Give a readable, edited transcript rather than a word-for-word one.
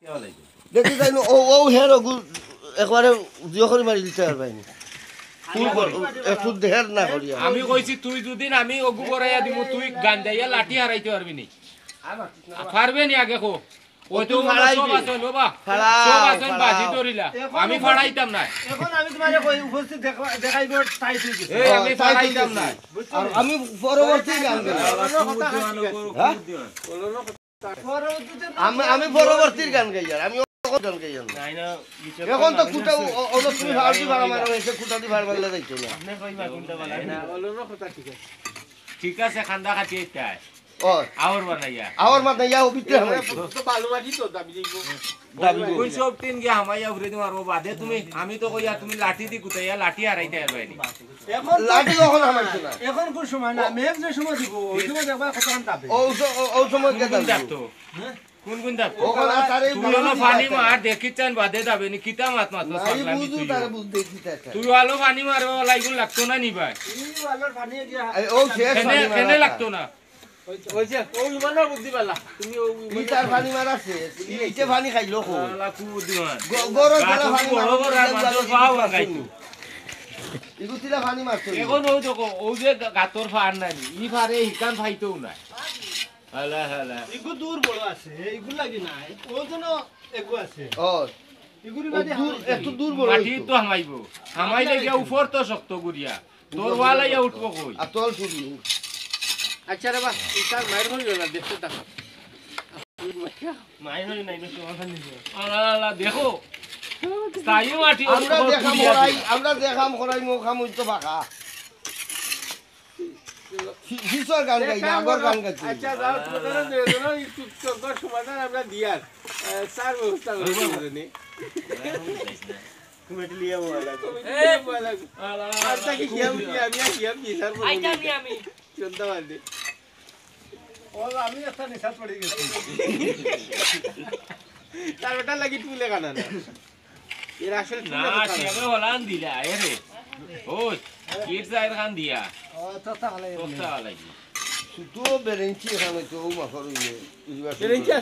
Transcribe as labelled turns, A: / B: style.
A: দেখি যাই ও ও হের ওগু একবারে জিও করে মারি দিতে পারবাইনি তুই একটু দেহের না করিয়া
B: আমি কইছি তুই দুদিন আমি ওগু করাইয়া দিব তুই গান্দাইয়া লাঠি হারাইতে পারবি নি পারবে নি আগে কো ওই তো সব আছে লোবা সব আছে বাজি ধরিলা আমি ফাড়াইতাম না
C: এখন আমি তোমারে কই উপস্থিত দেখাইব টাইট হই গেছে
B: এই আমি ফাড়াইতাম না
A: আর আমি পরবর্তী গান আমি পরবর্তীর গান গাই আর আমি গান গাই এখন তো কুটা তুমি ভাড়ি ভাড়া মারা হয়েছে কুটা দি ভাড়া মারলে যাইতো না
C: আপনি কইবা কোনটা বলা না বলনো কথা
B: ঠিক আছে খান্দা খাতি এটাই
A: ও
B: আওর বানাইয়া
A: আওর মাথা ইয়া ভিতরে হামাই
C: তো বালু মাটি তো দাবি দিব
B: কোন সব তিন গিয়া হামাইয়া উড়ে দিমার ও বাদে তুমি আমি তো কইয়া তুমি লাঠি দি কুতাইয়া লাঠি হারাইতে পারবাইনি
C: এখন
A: লাঠি কখন হামাইছ না
C: এখন কোন সময় না মেঘ যে সময় দিব ওই সময় দেখবা কতক্ষণ তাপে
A: ও সময় কে
B: কোন
A: দাও
B: দাবতো কোন কোন দাবতো
A: ওখান আতারে
B: তুই হলো পানি মার দেখিচান বাদে যাবে নি কিতা মাত মাত
A: নাই বুঝু তারে বুঝ দেখি তা
B: তুই হলো পানি মারবে লাইগুন লাগতো না নি ভাই
C: এই ওয়ালার পানি দিয়া
A: ও শেষ
B: কেনে কেনে লাগতো না
C: ওই যে ও ইমানের বুদ্ধি পালা তুমি ও
A: ইটার পানি মারাছে ইতে পানি খাইলো কো
B: আলা কু দিমান
A: গরো গলা পানি
B: বড় বড় মাছ পাও লাগাইতো
A: ইগুতিলা পানি মারছো
B: এখন ওই দেখো ও যে গাতর ফার নাই ই ফারে হিকান ফাইতেও না হালা হালা
C: ইগু দূর বড় আছে ইগু লাগি নাই ও জন্য এগু আছে
A: ও
C: ইগুরি মাঝে
A: একটু দূর বড়
B: মাটি তো হামাইবো হামাইলে গিয়া উপর তো শক্ত গুড়িয়া তোর ওয়ালাইয়া উঠবো কই
A: আতল শুনি
C: আচ্ছা রে বা ইতার মাইর হই না দেখতে তা মাইর হই নাই বেশি কথা নিছে
B: আলা আলা দেখো তাই মাটি
A: আমরা দেখাম করাই মো খাম তো বাকা হিসর গান গাই না আগর গান গাই
C: আচ্ছা যাও তোমরা দুজন একটু চক্কর সমাধান আমরা দিয়ার স্যার ব্যবস্থা করব নি কমিটি লিয়া বলা এ বলা
B: আলা
C: আচ্ছা কি কিয়াম কি স্যার বলি আইতা আমি চিন্তা বাদে ও আমি একটা নিশাত পড়ে গেছি তার বেটা লাগি তুলে কানা না এর আসলে
B: না সেবে হলান দিলা এরে ও কির সাইর খান দিয়া
C: ও তো তাহলে
B: তোস্তা লাগি
A: তো বেরেঞ্চি এখানে তো মা করুইলে
C: বেরেঞ্চি